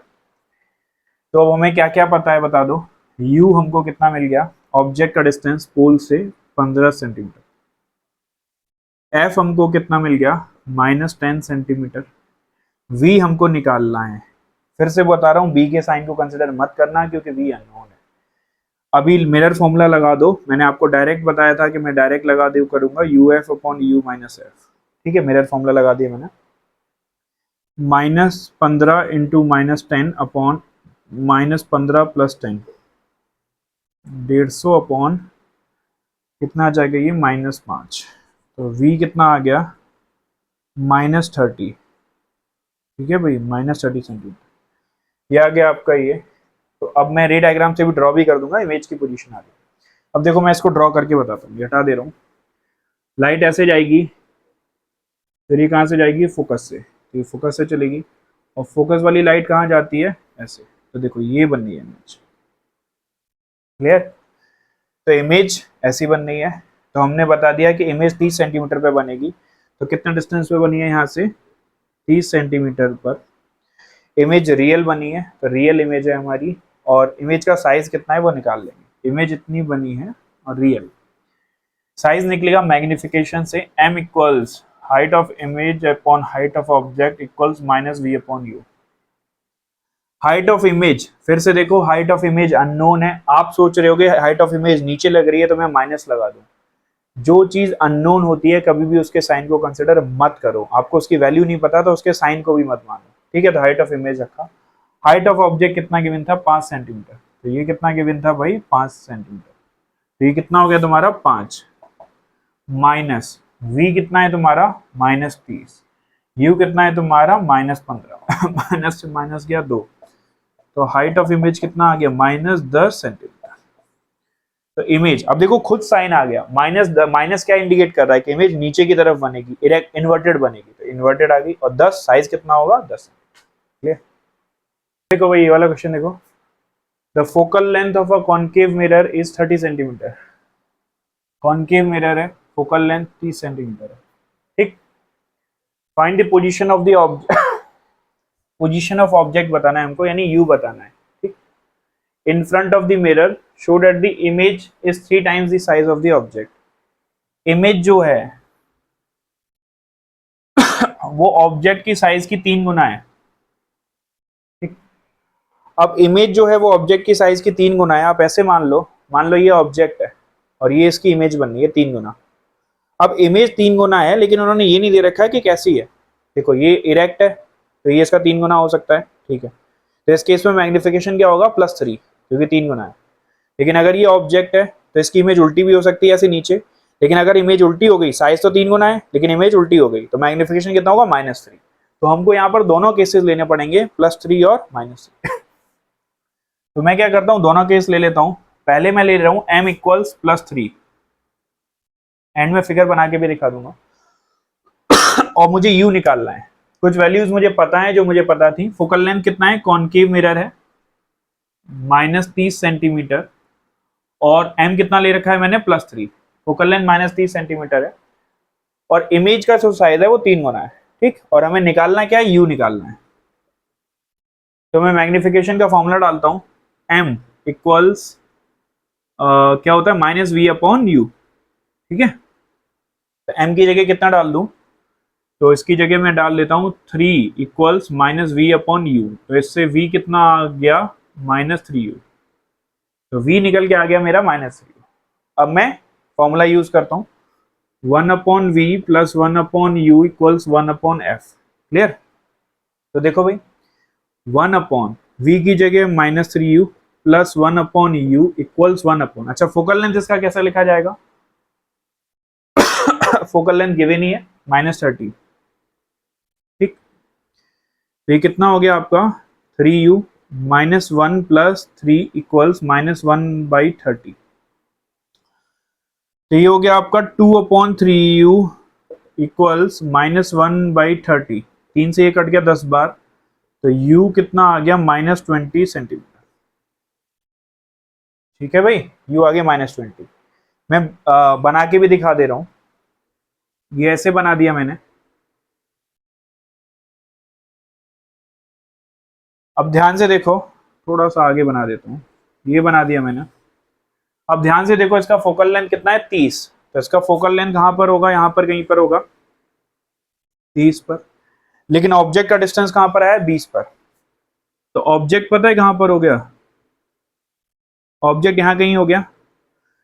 तो अब हमें क्या क्या पता है बता दो। U हमको कितना मिल गया? ऑब्जेक्ट का डिस्टेंस पोल से 15 सेंटीमीटर। F हमको कितना मिल गया? -10 सेंटीमीटर। V हमको निकालना है। फिर से बता रहा हूँ, B के साइन को कंसिडर मत करना क्योंकि V अननोन है। अभी मिरर फॉर्मूला लगा दो, मैंने आपको डायरेक्ट बताया था कि मैं डायरेक्ट लगा दे करूंगा UF upon U minus F. ठीक है, मिरर फॉर्मूला लगा दिया मैंने। -15 इंटू -10 अपॉन -15 प्लस 10, 150 अपॉन कितना आ जाएगा ये? -5। तो V कितना आ गया? -30। ठीक है भाई, -30 सेंटीमीटर। ये आ गया आपका ये। तो अब मैं रे डायग्राम से भी ड्रॉ भी कर दूंगा, इमेज की पोजीशन आ गई। अब देखो मैं इसको ड्रॉ करके बताता हूँ, हटा दे रहा हूँ। लाइट ऐसे जाएगी, फिर ये कहाँ से जाएगी? फोकस से। तो ये फोकस से चलेगी और फोकस वाली लाइट कहाँ जाती है? ऐसे। तो देखो ये बन रही है इमेज। क्लियर? तो इमेज ऐसी बन रही है। तो हमने बता दिया कि इमेज 30 सेंटीमीटर पे बनेगी। तो कितने डिस्टेंस पे बनी है? यहाँ से 30 सेंटीमीटर पर। इमेज रियल बनी है, तो रियल इमेज है हमारी। और इमेज का साइज कितना है वो निकाल लेंगे। इमेज इतनी बनी है और रियल साइज निकलेगा मैग्निफिकेशन से। m equals height of image upon height of object equals -v upon u। Height of image, फिर से देखो, हाइट ऑफ इमेज अननोन है। आप सोच रहे होगे हाइट ऑफ इमेज नीचे लग रही है तो मैं माइनस लगा दूं। जो चीज अननोन होती है कभी भी उसके साइन को कंसिडर मत करो। आपको उसकी वैल्यू नहीं पता तो उसके साइन को भी मत मानो। ठीक है, तो हाइट ऑफ इमेज रखा। हाइट ऑफ ऑब्जेक्ट कितना गिवन था? 5 सेंटीमीटर। तो ये कितना गिवन था भाई? 5 सेंटीमीटर। तो ये कितना हो गया तुम्हारा? 5 माइनस v कितना है तुम्हारा? -30। u कितना है तुम्हारा? -15। माइनस से माइनस गया 2। तो हाइट ऑफ इमेज कितना आ गया? -10 सेंटीमीटर। तो इमेज, अब देखो खुद साइन आ गया। माइनस क्या इंडिकेट कर रहा है? कि इमेज नीचे की तरफ बनेगी, इन्वर्टेड बनेगी। तो इन्वर्टेड आ गई। और 10 साइज कितना होगा? 10। क्लियर? देखो भाई ये वाला क्वेश्चन देखो। The focal length of a concave mirror is 30 centimetre. Concave mirror है, फोकल लेंथ 30 सेंटीमीटर है। ठीक। Find the position of the object. Position of object बताना है हमको, यानी यू बताना है। ठीक। In front of the mirror show that the image is 3 times the size of the object. Image जो है वो ऑब्जेक्ट की साइज की 3 गुना है। ठीक। अब इमेज जो है वो ऑब्जेक्ट की साइज की 3 गुना है। आप ऐसे मान लो ये ऑब्जेक्ट है और ये इसकी इमेज बन रही है 3 गुना। अब इमेज 3 गुना है, लेकिन उन्होंने ये नहीं दे रखा है कि कैसी है। देखो ये इरेक्ट है तो ये इसका 3 गुना हो सकता है। ठीक है, तो इस केस में मैग्निफिकेशन क्या होगा? +3, क्योंकि 3 गुना है। लेकिन अगर ये ऑब्जेक्ट है तो इसकी इमेज उल्टी भी हो सकती है, ऐसे नीचे। लेकिन अगर इमेज उल्टी हो गई, साइज तो 3 गुना है लेकिन इमेज उल्टी हो गई, तो मैग्निफिकेशन कितना होगा? -3। तो हमको यहाँ पर दोनों केसेस लेने पड़ेंगे, +3 और -3। तो मैं क्या करता हूँ, दोनों केस ले लेता हूँ। पहले मैं ले रहा हूँ m इक्वल्स +3। एंड में फिगर बना के भी दिखा दूंगा। और मुझे u निकालना है। कुछ वैल्यूज मुझे पता है, जो मुझे पता थी। फोकल लेंथ कितना है? कॉनकेव मिरर है -30 सेंटीमीटर। और m कितना ले रखा है मैंने? +3। फोकल लेंथ -30 सेंटीमीटर है और इमेज का जो साइज है वो 3 गुना है। ठीक। और हमें निकालना क्या है? u निकालना है। तो मैं मैग्निफिकेशन का फॉर्मूला डालता हूं। m इक्वल्स क्या होता है? -v upon u। ठीक है, तो m की जगह कितना डाल दूं? तो इसकी जगह मैं डाल देता हूं 3 इक्वल्स -v अपॉन u। तो इससे v कितना आ गया? -3u। तो v निकल के आ गया मेरा -3u। अब मैं फॉर्मूला यूज करता हूं, 1 upon v plus 1 upon u equals 1 upon f। Clear? तो देखो भाई, 1 अपॉन v की जगह -3u plus 1 upon u equals 1 upon, अच्छा फोकल लेंथ इसका कैसा लिखा जाएगा? फोकल लेंथ गिवन ही है -30। ठीक। तो ये कितना हो गया आपका? 3u -1 plus 3 equals -1/30। तो ये हो गया आपका 2/3u इक्वल्स -1/30। 3 से ये कट गया 10 बार, तो u कितना आ गया -20 सेंटीमीटर। ठीक है भाई, u आ गया -20। मैं बना के भी दिखा दे रहा हूं, ये ऐसे बना दिया मैंने। अब ध्यान से देखो, थोड़ा सा आगे बना देता हूँ, ये बना दिया मैंने। अब ध्यान से देखो, इसका फोकल लेंथ कितना है 30, तो इसका फोकल लेंथ कहां पर होगा, यहां पर कहीं पर होगा 30 पर। लेकिन ऑब्जेक्ट का डिस्टेंस कहां पर आया 20 पर, तो ऑब्जेक्ट पता है कहां पर हो गया, ऑब्जेक्ट यहां कहीं हो गया।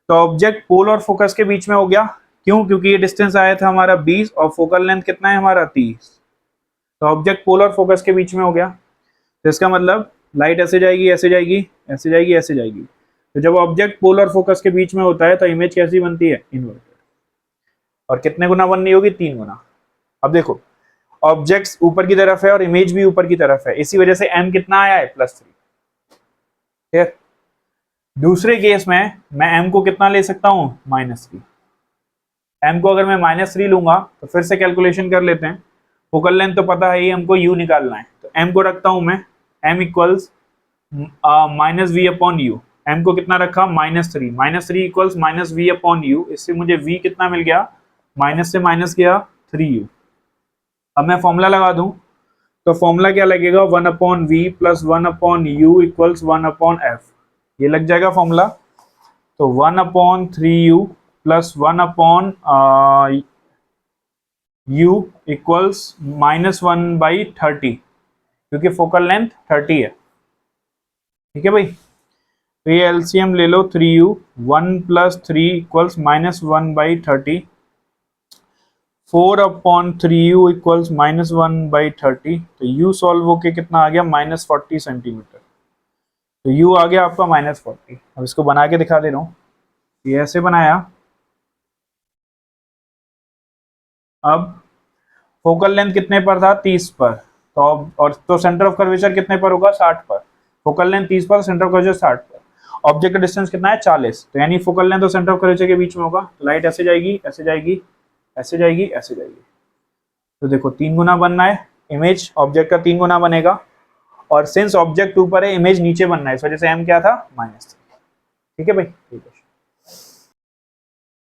तो ऑब्जेक्ट पोल और फोकस के बीच में हो गया, क्यों, क्योंकि ये डिस्टेंस आया था हमारा 20 और फोकल लेंथ कितना है हमारा 30, तो ऑब्जेक्ट पोल और फोकस के बीच में हो गया। तो इसका मतलब लाइट ऐसे जाएगी, ऐसे जाएगी, ऐसे जाएगी, ऐसे जाएगी। तो जब ऑब्जेक्ट पोल और फोकस के बीच में होता है तो इमेज कैसी बनती है, इन्वर्टेड। और कितने गुना बननी होगी, 3 गुना। अब देखो, ऑब्जेक्ट्स ऊपर की तरफ है और इमेज भी ऊपर की तरफ है, इसी वजह से m कितना आया है +3। ठीक। दूसरे केस में मैं m को कितना ले सकता हूं, -3। m को अगर मैं -3 लूंगा तो फिर से कैलकुलेशन कर लेते हैं। फोकल लेंथ तो पता है ही, हमको u निकालना है, तो m को रखता हूं मैं, m इक्वल्स -v/u। m को कितना रखा, -3, -3 इक्वल्स -v/u। इससे मुझे v कितना मिल गया, माइनस से माइनस गया 3u। अब मैं फॉर्मूला लगा दूं, तो फॉर्मूला क्या लगेगा, 1/v + 1/u इक्वल्स 1/f। ये लग जाएगा फॉर्मूला। तो 1/3u + 1/u इक्वल्स -1/30, क्योंकि फोकल लेंथ 30 है। ठीक है भाई, तो ये एलसीएम ले लो, 3u, 1 + 3 इक्वल्स -1/30, 4/3u इक्वल्स -1/30। तो u सॉल्व होके कितना आ गया, -40 सेंटीमीटर। तो u आ गया आपका -40। अब इसको बना के दिखा दे रहा हूँ, ये ऐसे बनाया। अब फोकल लेंथ कितने पर था, 30 पर, तो और तो सेंटर ऑफ कर्वेचर कितने पर होगा, 60 पर। फोकल लेंथ 30 पर, सेंटर ऑफ कर्वेचर 60 पर। ऑब्जेक्ट का डिस्टेंस कितना है, 40, तो यानी फोकल लेंथ और सेंटर ऑफ कर्वेचर के बीच में होगा। लाइट ऐसे जाएगी, ऐसे जाएगी, ऐसे जाएगी, ऐसे जाएगी। तो देखो 3 गुना बनना है, इमेज ऑब्जेक्ट का 3 गुना बनेगा। और सिंस ऑब्जेक्ट ऊपर है, इमेज नीचे बनना है, इस वजह से m क्या था, -3। ठीक है भाई, ठीक है।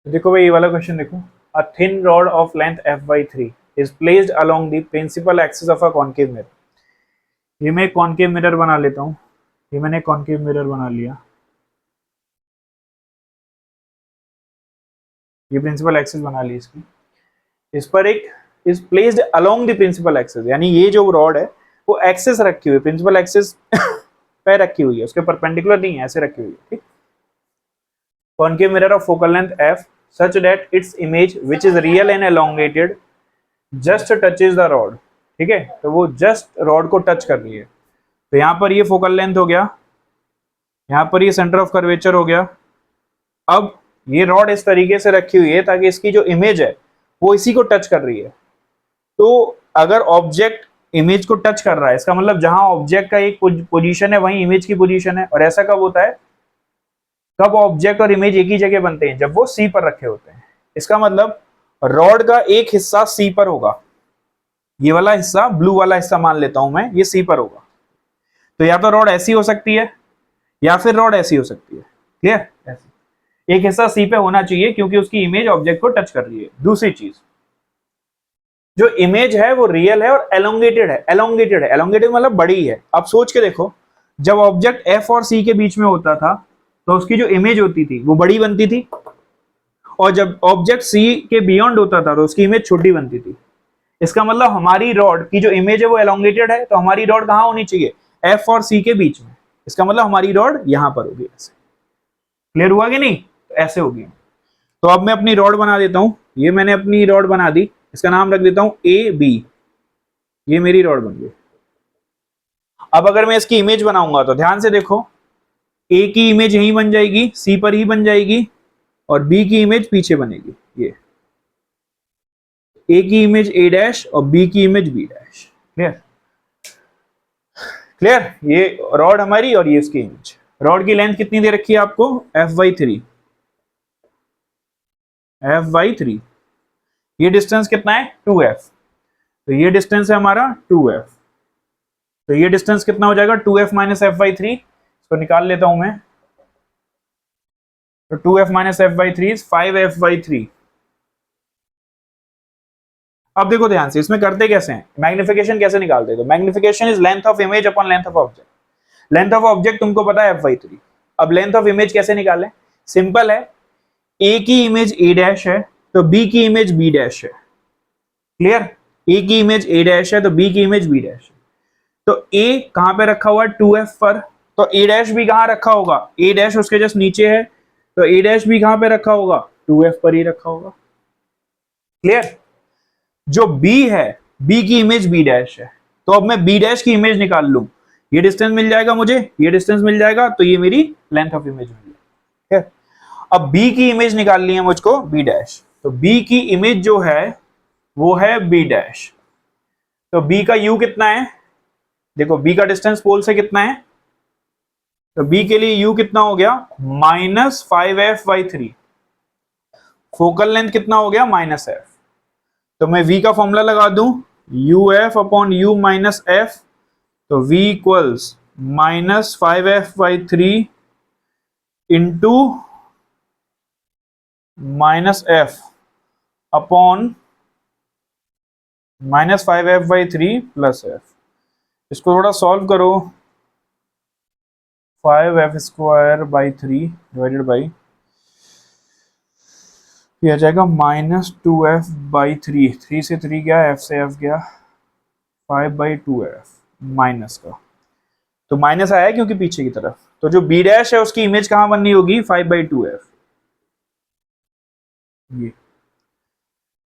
तो देखो भाई, ये वाला क्वेश्चन देखो। A thin rod of length f/3 is placed along the principal axis of a concave mirror. ये मैं एक कॉन्केव मिरर बना लेता हूँ, ये मैंने कॉन्केव मिरर बना लिया। ये प्रिंसिपल एक्सिस बना ली इसकी। इस पर एक is placed along the principal axis, यानी ये जो रॉड है वो एक्सिस रखी हुई है, प्रिंसिपल एक्सिस पे रखी हुई है, उसके परपेंडिकुलर नहीं है, ऐसे रखी हुई है। ठीक। Concave mirror of focal length f such that its image which is real and elongated just touches the rod। ठीक है, तो वो जस्ट रॉड को टच कर रही है। तो यहाँ पर ये फोकल लेंथ हो गया, यहाँ पर ये सेंटर ऑफ कर्वेचर हो गया। अब ये रॉड इस तरीके से रखी हुई है ताकि इसकी जो इमेज है वो इसी को टच कर रही है। तो अगर ऑब्जेक्ट इमेज को टच कर रहा है, इसका मतलब जहां ऑब्जेक्ट का एक पोजीशन है वहीं इमेज की पोजीशन है। और ऐसा कब होता है, कब ऑब्जेक्ट और इमेज एक ही जगह बनते हैं, जब वो सी पर रखे होते हैं। इसका मतलब रॉड का एक हिस्सा सी पर होगा, ये वाला हिस्सा, ब्लू वाला हिस्सा मान लेता हूं मैं, ये सी पर होगा। तो या तो रॉड ऐसी हो सकती है या फिर रॉड ऐसी हो सकती है। क्लियर, ऐसी एक हिस्सा सी पे होना चाहिए क्योंकि उसकी इमेज ऑब्जेक्ट को टच कर रही है। दूसरी चीज, जो इमेज है वो रियल है और एलोंगेटेड है। एलोंगेटेड है, एलोंगेटेड मतलब बड़ी है। अब सोच के देखो, जब ऑब्जेक्ट एफ और सी के बीच में होता था तो उसकी जो इमेज होती थी वो बड़ी बनती थी, और जब ऑब्जेक्ट सी के बियॉन्ड होता था तो उसकी इमेज छोटी बनती थी। इसका मतलब हमारी रॉड की जो इमेज है वो एलोंगेटेड है, तो हमारी रॉड कहां होनी चाहिए, एफ और सी के बीच में। इसका मतलब हमारी रॉड यहां पर होगी, ऐसे। क्लियर हुआ कि नहीं, तो ऐसे होगी। तो अब मैं अपनी रॉड बना देता हूं, ये मैंने अपनी रॉड बना दी, इसका नाम रख देता हूं ए बी। ये मेरी रॉड बन गई। अब अगर मैं इसकी इमेज बनाऊंगा तो ध्यान से देखो, ए की इमेज यहीं बन जाएगी, सी पर ही बन जाएगी, और बी की इमेज पीछे बनेगी। ये ए की इमेज ए डैश और बी की image B dash. Clear, clear. ये रॉड हमारी और ये इसकी इमेज। रॉड की लेंथ कितनी दे रखी है आपको, f/3। f/3। ये डिस्टेंस कितना है 2f, तो ये डिस्टेंस है हमारा 2f, तो ये डिस्टेंस कितना हो जाएगा 2f माइनस f/3, इसको निकाल लेता हूं मैं, तो 2f minus f/3 is 5f/3। अब देखो ध्यान से, इसमें करते कैसे हैं, मैग्निफिकेशन कैसे निकालते हैं, तो magnification is length of image upon length of object. Length of object तुमको पता है f/3, अब लेंथ ऑफ इमेज कैसे निकालें, सिंपल है, a की इमेज a डैश है तो b की इमेज b डैश है, क्लियर, a की इमेज a डैश है तो b की इमेज b डैश है, तो a कहां पे रखा हुआ है 2f पर, तो a डैश भी कहां रखा होगा, a डैश उसके जस्ट नीचे है, तो a डैश भी कहां पे रखा होगा 2f पर ही रखा होगा, क्लियर। जो b है, b की इमेज b डैश है, तो अब मैं b डैश की इमेज निकाल लूं, ये डिस्टेंस मिल जाएगा मुझे, ये डिस्टेंस मिल जाएगा, तो ये मेरी लेंथ ऑफ इमेज मिल जाएगी, ठीक है। अब b की इमेज निकालनी है मुझको b डैश, तो b की इमेज जो है वो है b डैश, तो b का u कितना है, देखो b का डिस्टेंस पोल से कितना है, तो b के लिए u कितना हो गया -5f/3, फोकल लेंथ कितना हो गया -f, तो मैं v का फॉर्मूला लगा दूं uf upon u minus f, तो v equals -5f/3 into -f upon -5f/3 plus f, इसको थोड़ा सॉल्व करो, 5f²/3 डिवाइडेड बाई, ये आ जाएगा -2f/3, 3 से 3 गया, f से f गया, 5/2f माइनस का, तो माइनस आया है क्योंकि पीछे की तरफ, तो जो b डैश है उसकी इमेज कहां बननी होगी 5/2f, ये,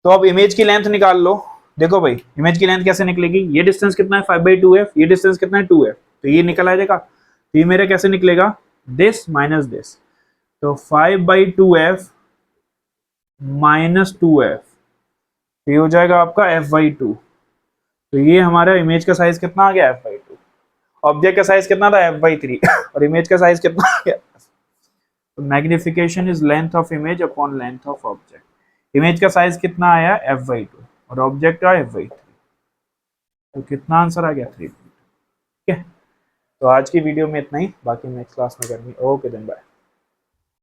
तो अब इमेज की लेंथ निकाल लो, देखो भाई इमेज की लेंथ कैसे निकलेगी, ये डिस्टेंस कितना है 5/2f, ये डिस्टेंस कितना है 2f, तो ये निकल आ जाएगा, तो ये मेरा कैसे निकलेगा दिस माइनस दिस, तो 5/2f माइनस 2f, ये हो जाएगा आपका f/2, तो ये हमारा इमेज का साइज कितना आ गया f/2, ऑब्जेक्ट का साइज कितना था f/3 और इमेज का साइज कितना आ गया, तो magnification is length of image upon length of object, image का साइज कितना आया f/2 और ऑब्जेक्ट का f/3, तो कितना आंसर आ गया 3 फीट, ठीक है। तो आज की वीडियो में इतना ही, बाकी नेक्स्ट क्लास में करेंगे, ओके देन बाय।